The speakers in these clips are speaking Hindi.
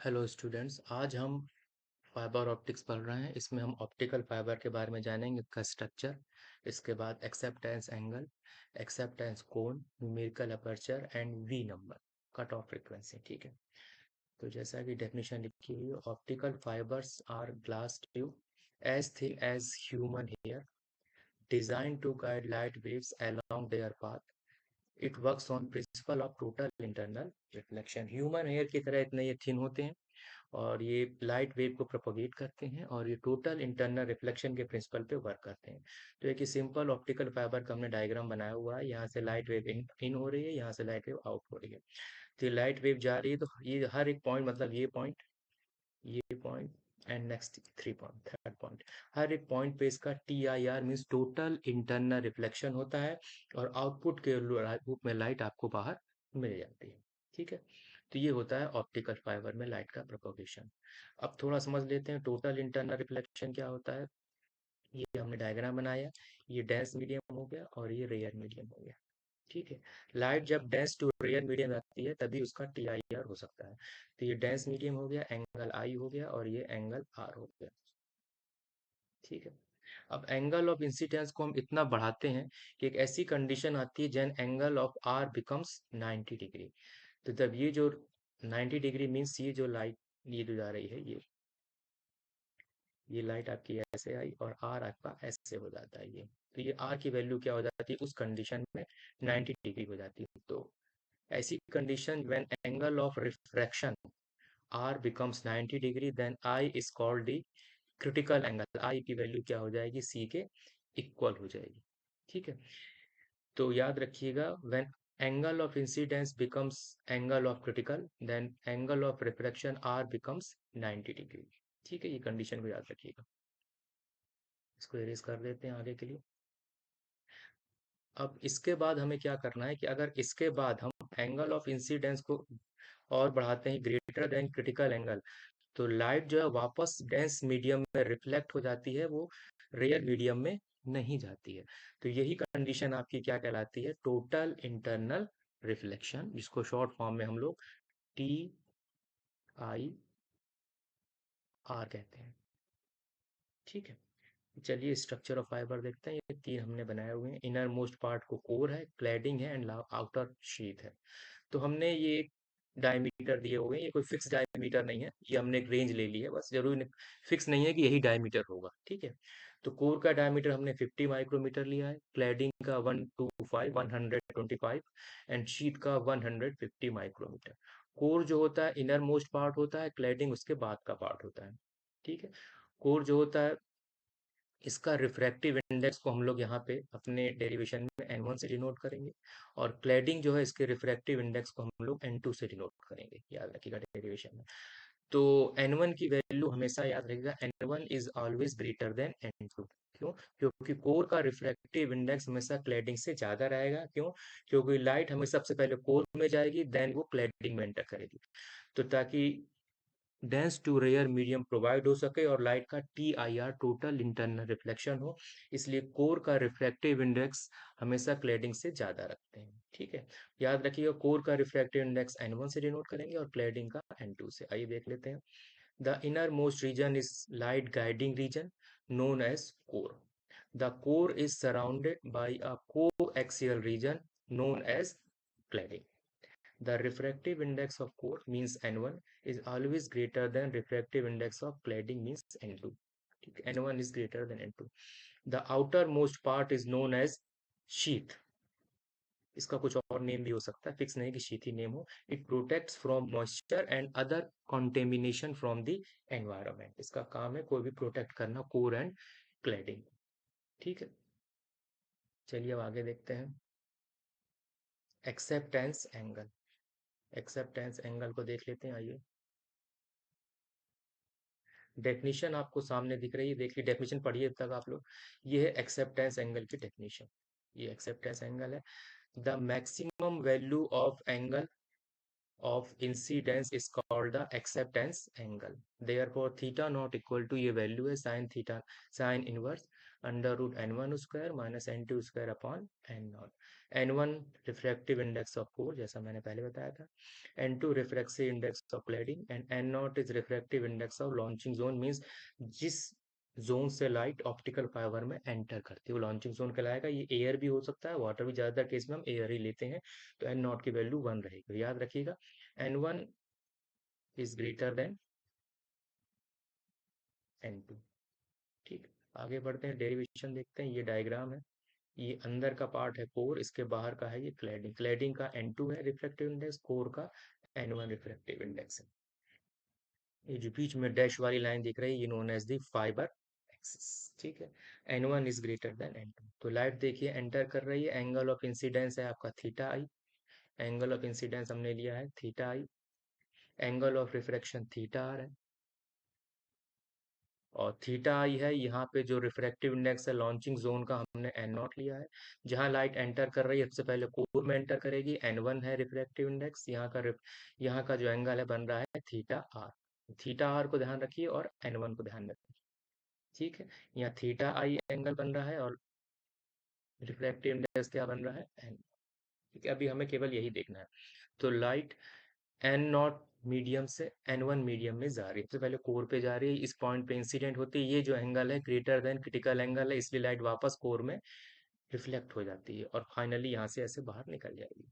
हेलो स्टूडेंट्स, आज हम फाइबर ऑप्टिक्स पढ़ रहे हैं। इसमें हम ऑप्टिकल फाइबर के बारे में जानेंगे, इसका स्ट्रक्चर, इसके बाद एक्सेप्टेंस एंगल, एक्सेप्टेंस कोण, numerical aperture and V number, cut off frequency. ठीक है, तो जैसा कि डेफिनेशन लिखी हुई है, optical fibres are glass tube as thin as human hair design to guide light waves along their path. It works on principle of total internal reflection. Human hair की तरह इतने ये थिन होते हैं और ये लाइट वेव को प्रोपोगेट करते हैं और ये टोटल इंटरनल रिफ्लेक्शन के प्रिंसिपल पे वर्क करते हैं। तो एक सिंपल ऑप्टिकल फाइबर का हमने डायग्राम बनाया हुआ है। यहाँ से लाइट वेव इन हो रही है, यहाँ से लाइट वेव आउट हो रही है। तो लाइट वेव जा रही है, तो ये हर एक पॉइंट, मतलब ये पॉइंट एंड नेक्स्ट 3 पॉइंट, थर्ड पॉइंट, हर एक पॉइंट पे इसका TIR means total internal reflection होता है और आउटपुट के रूप में लाइट आपको बाहर मिल जाती है। ठीक है, तो ये होता है ऑप्टिकल फाइबर में लाइट का प्रोपोगेशन। अब थोड़ा समझ लेते हैं टोटल इंटरनल रिफ्लेक्शन क्या होता है। ये हमने डायग्राम बनाया, ये डेंस मीडियम हो गया और ये रेयर मीडियम हो गया। ठीक है, लाइट जब डेंस टू रेयर मीडियम आती है तभी उसका TIR हो सकता है। तो ये डेंस मीडियम हो गया, एंगल आई हो गया और ये एंगल आर हो गया। ठीक है, अब एंगल ऑफ इंसिडेंस को हम इतना बढ़ाते हैं कि एक ऐसी कंडीशन आती है when angle of R becomes 90 degree. तो जब ये जो 90 डिग्री मीन्स ये जो लाइट, ये जो जा रही है, ये लाइट आपकी ऐसे आई और आर आपका ऐसे हो जाता है। ये तो ये आर की वैल्यू क्या हो जाती है उस कंडीशन में, 90 डिग्री हो जाती है। तो ऐसी condition when angle of refraction r becomes 90 degree, then I is called the critical angle. I की वैल्यू क्या हो जाएगी, c के इक्वल हो जाएगी। ठीक है, तो याद रखिएगा, when angle of incidence becomes angle of critical, then angle of refraction r becomes 90 degree. ठीक है, ये कंडीशन को याद रखिएगा। इसको इरेज कर देते हैं आगे के लिए। अब इसके बाद हमें क्या करना है कि अगर इसके बाद हम एंगल ऑफ इंसिडेंस को और बढ़ाते हैं ग्रेटर देन क्रिटिकल एंगल, तो लाइट जो है वापस डेंस मीडियम में रिफ्लेक्ट हो जाती है, वो रेयर मीडियम में नहीं जाती है। तो यही कंडीशन आपकी क्या कहलाती है, टोटल इंटरनल रिफ्लेक्शन, जिसको शॉर्ट फॉर्म में हम लोग TIR कहते हैं। ठीक है, चलिए स्ट्रक्चर ऑफ फाइबर देखते हैं। ये तीन हमने बनाए हुए हैं। इनर मोस्ट पार्ट को कोर है, क्लैडिंग है एंड आउटर शीथ है। तो हमने ये एक डायमीटर दिए हुए हैं, ये कोई फिक्स डायमीटर नहीं है, ये हमने एक रेंज ले ली है, बस जरूरी फिक्स नहीं है कि यही डायमीटर होगा। ठीक है, तो कोर का डायमीटर हमने 50 माइक्रोमीटर लिया है, क्लैडिंग का 125 एंड शीट का 150 माइक्रोमीटर। कोर जो होता है इनर मोस्ट पार्ट होता है, क्लैडिंग उसके बाद का पार्ट होता है। ठीक है, कोर जो होता है, इसका रिफ्रैक्टिव इंडेक्स को हम लोग यहाँ पे अपने डेरिवेशन में n1 से डिनोट करेंगे और क्लैडिंग जो है इसके रिफ्रैक्टिव इंडेक्स को हम लोग n2 से डिनोट करेंगे, याद रखिएगा डेरिवेशन में। तो n1 की वैल्यू हमेशा याद रखिएगा, n1 is always greater than n2। क्यों? क्योंकि कोर का रिफ्रैक्टिव इंडेक्स हमेशा क्लैडिंग से ज्यादा रहेगा। क्यों? क्योंकि लाइट हमें सबसे पहले कोर में जाएगी, देन वो क्लैडिंग में एंटर करेगी। तो ताकि dense to rare medium provide हो सके और लाइट का TIR टोटल इंटरनल रिफ्लेक्शन हो, इसलिए कोर का रिफ्रैक्टिव इंडेक्स हमेशा क्लैडिंग से ज्यादा रखते हैं। ठीक है, याद रखिएगा, कोर का रिफ्रैक्टिव इंडेक्स n1 से डिनोट करेंगे और क्लैडिंग का n2 से। आइए देख लेते हैं। The innermost region is light guiding region known as core. The core is surrounded by a coaxial region known as cladding. The refractive index of core means n1 is always greater than refractive index of cladding means n2. n1 is greater than n2. The outermost part is known as sheath. इसका कुछ और नेम भी हो सकता है, फिक्स नहीं कि शीथ ही नेम हो। It protects from moisture and other contamination from the environment. इसका काम है कोई भी प्रोटेक्ट करना, कोर एंड क्लैडिंग। ठीक है, चलिए अब आगे देखते हैं। एक्सेप्टेंस एंगल, एक्सेप्टेंस एंगल को देख लेते हैं। आइए, डेफिनेशन आपको सामने दिख रही है, देखिए डेफिनेशन पढ़िए तक आप लोग। ये है एक्सेप्टेंस एंगल की डेफिनेशन। ये एक्सेप्टेंस एंगल है, the maximum value of angle of incidence is called the acceptance angle. Therefore, theta not equal to ये वैल्यू है sin theta sin inverse under root n1 square minus n2 square upon n0. n1 refractive index of core जैसा मैंने पहले बताया था, n2 refractive index of cladding and n0 is refractive index of launching zone. Means जिस जोन से लाइट ऑप्टिकल फाइबर में एंटर करती है वो लॉन्चिंग जोन कहलाएगा. ये एयर भी हो सकता है, वाटर भी. ज्यादातर केस में हम एयर ही लेते हैं, तो एन नॉट की वैल्यू 1 रहेगी. याद रखिएगा n1 is greater than n2. ठीक, आगे बढ़ते हैं, डेरिवेशन देखते हैं. ये डायग्राम है, ये अंदर का पार्ट है कोर, इसके बाहर का है ये क्लैडिंग. क्लैडिंग का n2 है रिफ्रैक्टिव इंडेक्स, कोर का n1 रिफ्रैक्टिव इंडेक्स है. ये जो बीच में डैश वाली लाइन दिख रही है ये known as the fibre axis. ठीक है, n1 is greater than n2. तो लाइट देखिए एंटर कर रही है, एंगल ऑफ इंसिडेंस है आपका theta I, angle of incidence हमने लिया है theta I, angle of refraction theta R है, और थीटा आई है यहाँ पे जो रिफ्रैक्टिव इंडेक्स है लॉन्चिंग जोन का हमने एन नॉट लिया है. जहाँ लाइट एंटर कर रही है सबसे पहले कोर में एंटर करेगी, n1 है रिफ्रैक्टिव इंडेक्स. यहाँ का जो एंगल है बन रहा है थीटा आर. थीटा आर को ध्यान रखिए और n1 को ध्यान रखिए. ठीक है, यहाँ थीटा आई एंगल बन रहा है और रिफ्रैक्टिव इंडेक्स क्या बन रहा है एन. ठीक है, अभी हमें केवल यही देखना है. तो लाइट एन नॉट मीडियम से n1 मीडियम में जा रही है, सबसे पहले कोर पे जा रही है, इस पॉइंट पे इंसिडेंट होती है. ये जो एंगल है ग्रेटर देन क्रिटिकल एंगल है, इसलिए लाइट वापस कोर में रिफ्लेक्ट हो जाती है और फाइनली यहाँ से ऐसे बाहर निकल जाएगी.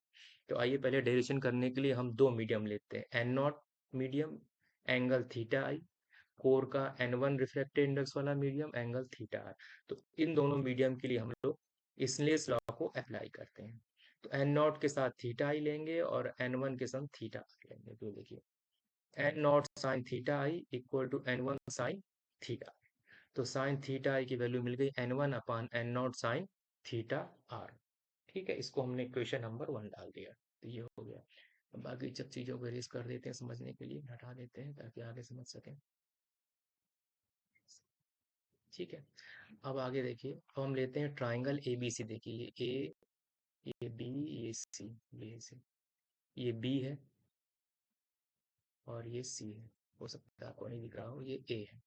तो आइए पहले डेरिवेशन करने के लिए हम दो मीडियम लेते हैं. N nought medium angle theta I, core का n1 रिफ्रैक्टिव इंडेक्स वाला मीडियम एंगल थीटा आर. तो इन दोनों मीडियम के लिए हम लोग स्नेल्स लॉ को अप्लाई करते हैं. तो एन नॉट के साथ थीटा आई लेंगे और n1 के साथ थीटा आई लेंगे. तो देखिए N nought sine theta I equal to n1 sine theta. तो साइन थीटा आई की वैल्यू मिल गई n1 upon N nought sine theta R. ठीक है, इसको हमने इक्वेशन नंबर 1 डाल दिया. तो ये हो गया. अब बाकी सब चीजों को रेस कर देते हैं, समझने के लिए हटा देते हैं ताकि आगे समझ सकें. ठीक है, अब आगे देखिए, अब हम लेते हैं ट्राइंगल ए बी सी. देखिए ये बी, ये सी, ये सी, ये बी है और ये सी है. हो सकता है आपको नहीं दिख रहा हो, ये ए है.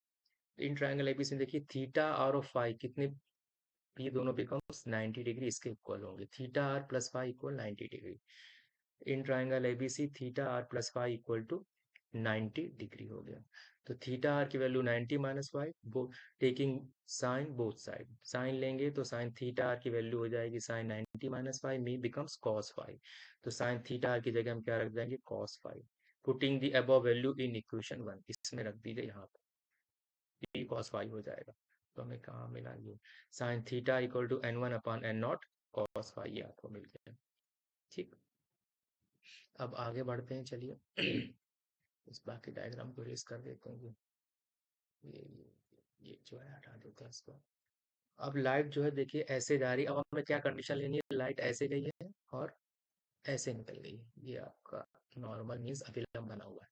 इन ट्राइंगल एबीसी में देखिए थीटा आर और फाई कितने, ये दोनों बिकम्स 90 डिग्री इसके इक्वल होंगे. Theta R plus phi equal 90 degree. In triangle ABC theta R plus phi equal to 90 degree हो गया. तो थीटा आर की वैल्यू 90 माइनस फाइव, वो taking sine both side. Sine लेंगे तो साइन थीटा आर की वैल्यू हो जाएगी साइन 90 माइनस फाइव, मी बिकम्स कॉस फाइव. तो साइन थीटा आर की जगह हम क्या रख देंगे, cos five. Putting the above value in equation 1, इसमें रख दीजिए यहाँ पर, ये कॉस फाइव हो जाएगा. तो हमें कहाँ मिला ये, sine theta equal to n1 upon n not cos phi, ये आपको मिल गया. ठीक, अब आगे बढ़ते हैं. चलिए इस बाकी डायग्राम को रेस कर देते हैं. ये जो है हटा देते हैं इसको. अब लाइट जो है देखिए ऐसे जा रही है. अब हमें क्या कंडीशन लेनी है, लाइट ऐसे गई है और ऐसे निकल गई है. ये आपका नॉर्मल मीन्स अभिलंब बना हुआ है.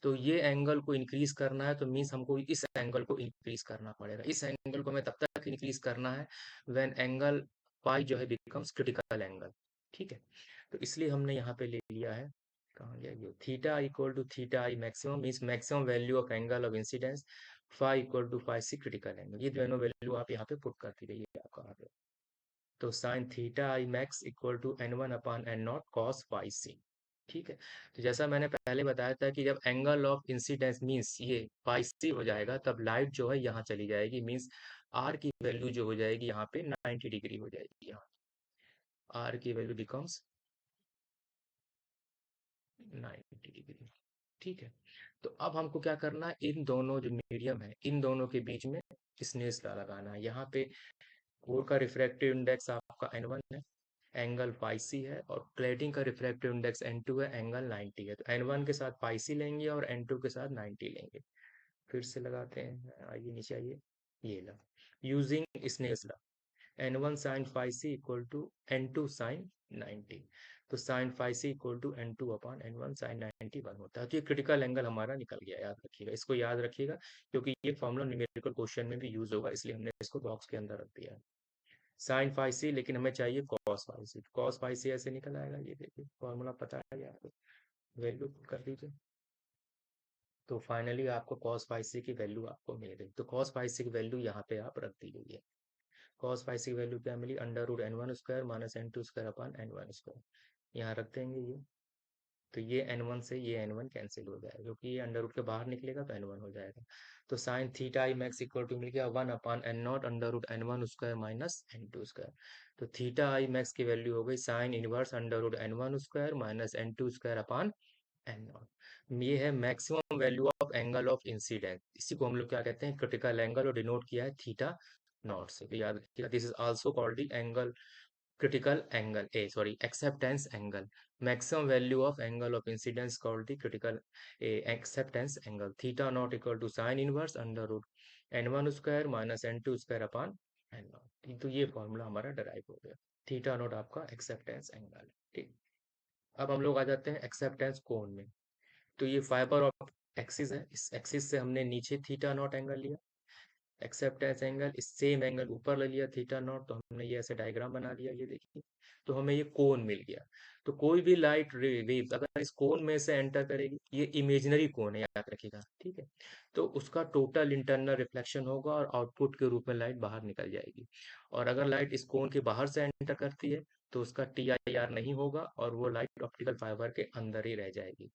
तो ये एंगल को इंक्रीज करना है तो मीन्स हमको इस एंगल को इंक्रीज करना पड़ेगा. इस एंगल को हमें तब तक इंक्रीज करना है व्हेन एंगल पाई जो है बिकम्स क्रिटिकल एंगल. ठीक है, तो इसलिए हमने यहाँ पे ले लिया है, कहाँ गया ये, theta equal to theta I maximum means maximum value of angle of incidence, phi equal to phi C critical angle. ये दोनों वैल्यू आप यहाँ पे पुट करती रहिए आपका आ गया. तो sine theta I max equal to n1 upon n not cos phi C. ठीक है, तो जैसा मैंने पहले बताया था कि जब एंगल ऑफ इंसिडेंस मींस ये पाई सी हो जाएगा तब लाइट जो है यहाँ चली जाएगी, मींस आर की वैल्यू जो हो जाएगी यहाँ पे 90 डिग्री हो जाएगी. यहाँ आर की वैल्यू बिकम्स 90 डिग्री. ठीक है, तो अब हमको क्या करना है, इन दोनों जो मीडियम है इन दोनों के बीच में स्नेल्स लॉ लगाना है. यहाँ पे कोर का रिफ्रैक्टिव इंडेक्स आपका n1 है, एंगल फाई सी है, और क्लैडिंग का रिफ्रैक्टिव इंडेक्स n2 है, एंगल 90 है. तो n1 के साथ फाई सी लेंगे और n2 के साथ 90 लेंगे. फिर से लगाते हैं, आइए नीचे आइए. ये law using Snell's law, n1 sine phi C equal to n2 sine 90. तो sine phi C equal to n2 upon n1 sine 91 होता है. तो ये क्रिटिकल एंगल हमारा निकल गया. याद रखिएगा, इसको याद रखिएगा क्योंकि ये फॉर्मूला न्यूमेरिकल क्वेश्चन में भी यूज होगा, इसलिए हमने इसको बॉक्स के अंदर रख दिया है. साइन फाई सी, लेकिन हमें चाहिए कॉस फाई सी. कॉस फाई सी ऐसे निकल आएगा, ये देखिए फॉर्मूला पता है आपको, वैल्यू कर दीजिए। तो फाइनली आपको cos फाई सी की वैल्यू आपको मिल गई। तो cos फाई सी की वैल्यू यहाँ पे आप रख दी गई है। cos फाई सी की वैल्यू क्या मिली, under root N one square minus N two square upon N one square, यहाँ रख देंगे ये। तो ये n1 से ये n1 कैंसिल हो जाएगा, क्योंकि ये अंडर रूट के बाहर निकलेगा तो n1 हो जाएगा। तो sine theta I max equal to मिल गया 1/n0 under root n1 square minus n2 square. तो थीटा आई मैक्स की वैल्यू हो गई sine inverse under root n1 square minus n2 square upon n0। ये है maximum value of angle of incidence. इसी को हम लोग क्या कहते हैं, क्रिटिकल एंगल, और डिनोट किया है थीटा नॉट से। तो याद रखिएगा, this is also called the angle, critical angle, acceptance angle. Maximum value of angle of incidence called the critical acceptance angle. Theta naught equal to sin inverse under root n1 square minus n2 square upon n0। तो ये फॉर्मूला हमारा डराइव हो गया। थीटा नॉट आपका एक्सेप्टेंस एंगल है। ठीक, अब हम लोग आ जाते हैं एक्सेप्टेंस कोण में। तो ये फाइबर ऑफ एक्सिस है, इस एक्सिस से हमने नीचे थीटा नॉट एंगल लिया, एक्सेप्टेंस एंगल इस सेम एंगल ऊपर ले लिया थीटा नॉट। तो हमने ये ऐसे डायग्राम बना लिया, ये देखिए। तो हमें ये कोन मिल गया। तो कोई भी लाइट वेव अगर इस कोन में से एंटर करेगी, ये इमेजिनरी कोन है, याद रखिएगा, ठीक है। तो उसका टोटल इंटरनल रिफ्लेक्शन होगा और आउटपुट के रूप में लाइट बाहर निकल जाएगी। और अगर लाइट इस कोन के बाहर से एंटर करती है तो उसका टी आई आर नहीं होगा और वो लाइट ऑप्टिकल फाइबर के अंदर ही रह जाएगी।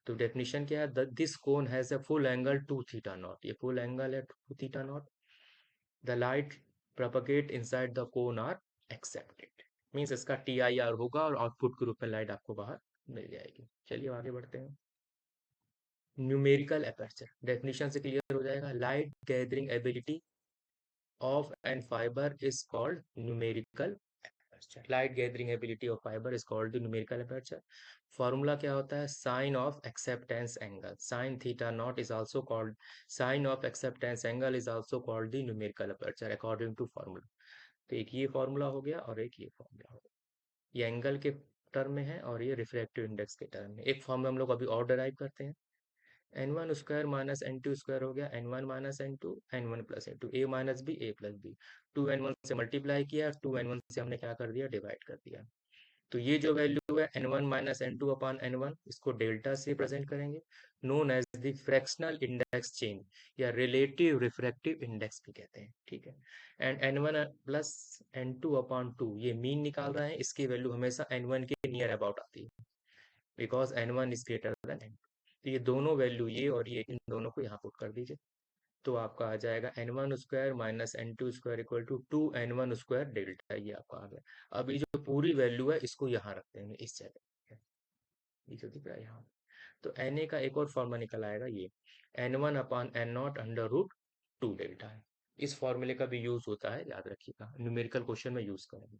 तो डेफिनेशन क्या है, this cone has a full angle two theta naught, ये फुल एंगल है two theta naught. The light propagate inside the cone are accepted, means इसका टी आई आर होगा और आउटपुट के रूप में लाइट आपको बाहर मिल जाएगी। चलिए आगे बढ़ते हैं। न्यूमेरिकल एपर्चर डेफिनेशन से क्लियर हो जाएगा। Light gathering ability of an fibre is called numerical aperture. Light gathering ability of fibre is called numerical aperture. Formula क्या होता है, sine of acceptance angle, sine theta naught is also called, sine of acceptance angle is also called the numerical aperture according to formula. तो एक ये फॉर्मूला हो गया और एक ये फॉर्मूला हो गया। ये एंगल के टर्म में है और ये रिफ्रैक्टिव इंडेक्स के टर्म में। एक फॉर्म हम लोग अभी और डराइव करते हैं। n1 square minus n2 square हो गया n1 minus n2 n1 plus n2, a minus b a plus b. 2n1 से मल्टीप्लाई किया, 2n1 से हमने क्या कर दिया, डिवाइड कर दिया। तो ये जो वैल्यू है n1 minus n2 upon n1, इसको डेल्टा से प्रेजेंट करेंगे, known as the fractional index change या रिलेटिव रिफ्रैक्टिव इंडेक्स भी कहते हैं, ठीक है। And n1 plus n2 upon 2, ये मीन निकाल रहे हैं, इसकी वैल्यू हमेशा n1 के नियर अबाउट आती है, because n1 is greater than n2। तो ये दोनों वैल्यू, ये और ये, इन दोनों को यहाँ पुट कर दीजिए। तो आपका आ जाएगा n1 square minus n2 square equal to 2n1 square delta, ये आपका आ गया। अब ये जो पूरी वैल्यू है इसको यहाँ रख देंगे इस जगह, ये जो दिख रहा है यहाँ। तो Na का एक और फॉर्मूला निकल आएगा, ये n1 upon N naught under root 2 delta है। इस फॉर्मूले का भी यूज होता है, याद रखिएगा, न्यूमेरिकल क्वेश्चन में यूज करेंगे।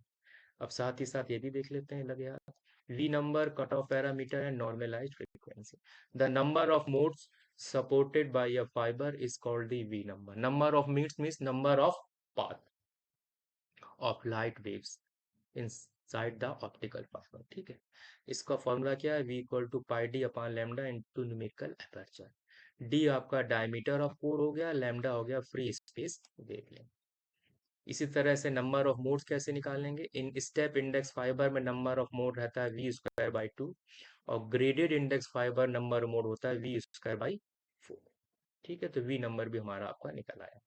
अब साथ ही साथ ये भी देख लेते हैं, लगे हाथ। V number cut off parameter and normalised frequency. The number of modes supported by a fiber is called the V number. Number of modes means number of path of light waves inside the optical fiber, ठीक है। इसका फॉर्मूला क्या है, V equal to pi D upon lambda into numerical aperture. D आपका डायमीटर ऑफ कोर हो गया, लैम्डा हो गया फ्री स्पेस वेवलेंथ। इसी तरह से नंबर ऑफ मोड्स कैसे निकालेंगे, इन स्टेप इंडेक्स फाइबर में नंबर ऑफ मोड रहता है वी स्क्वायर बाई 2, और graded index fibre number mode होता है वी स्क्वायर बाई 4, ठीक है। तो वी नंबर भी हमारा आपका निकल आया।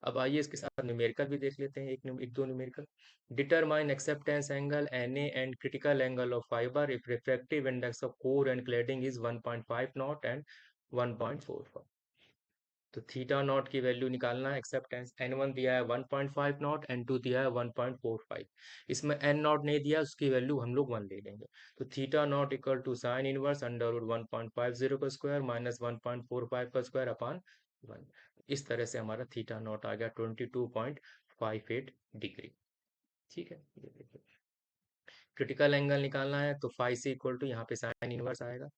अब आइए इसके साथ न्यूमेरिकल भी देख लेते हैं, एक दो numerical. Determine acceptance angle N and critical angle of fibre if refractive index of core and cladding is 1.5 naught and 1.45। तो थीटा नॉट की वैल्यू निकालना है, एक्सेप्टेंस n1 दिया है 1.5 नॉट, n2 दिया है 1.45। इसमें n नॉट नहीं दिया, उसकी वैल्यू हम लोग 1 ले लेंगे। तो theta naught equal to sine inverse under root 1.50 का स्क्वायर माइनस 1.45 का स्क्वायर अपॉन 1। इस तरह से हमारा थीटा नॉट आ गया 22.58 डिग्री, ठीक है। ये देखिए, क्रिटिकल एंगल निकालना है तो फाई से इक्वल टू यहाँ पे साइन इनवर्स आएगा,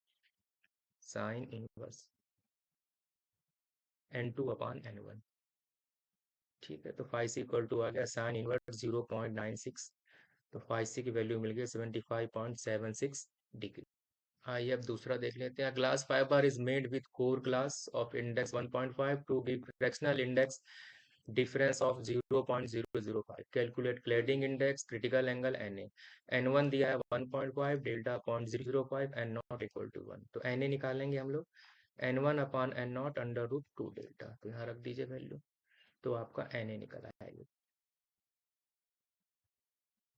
sine inverse n2 upon n1, ठीक है। तो फाइव सी इक्वल टू आ गया साइन इनवर्स 0.96। तो फाइव सी की वैल्यू मिल गई 75.76 डिग्री। आइए अब दूसरा देख लेते हैं। Glass fibre is made with core glass of index 1.5 to give fractional index difference of 0.005, calculate cladding index, critical angle N A. N one दिया है 1.5, delta 0.005 N naught equal to 1, तो एन ए निकालेंगे हम लोग, N one upon N naught under root 2 delta, तो यहाँ रख दीजिए वैल्यू, तो आपका एन ए निकल आएगा।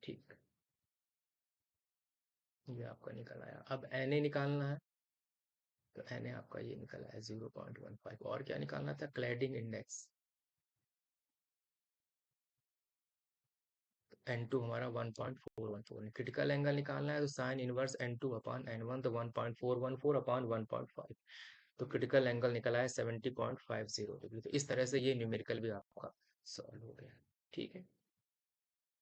ठीक, ये आपका निकल आया। अब एन ए निकालना है, तो एन ए आपका ये निकला है 0.15। और क्या निकालना था, क्लैडिंग इंडेक्स, एन टू हमारा 1.414। क्रिटिकल एंगल निकालना है, तो sine inverse N two upon N one, तो 1.414 अपॉन 1.5, तो क्रिटिकल एंगल निकला है 70.50 डिग्री। तो इस तरह से ये न्यूमेरिकल भी आपका सॉल्व हो गया। ठीक है।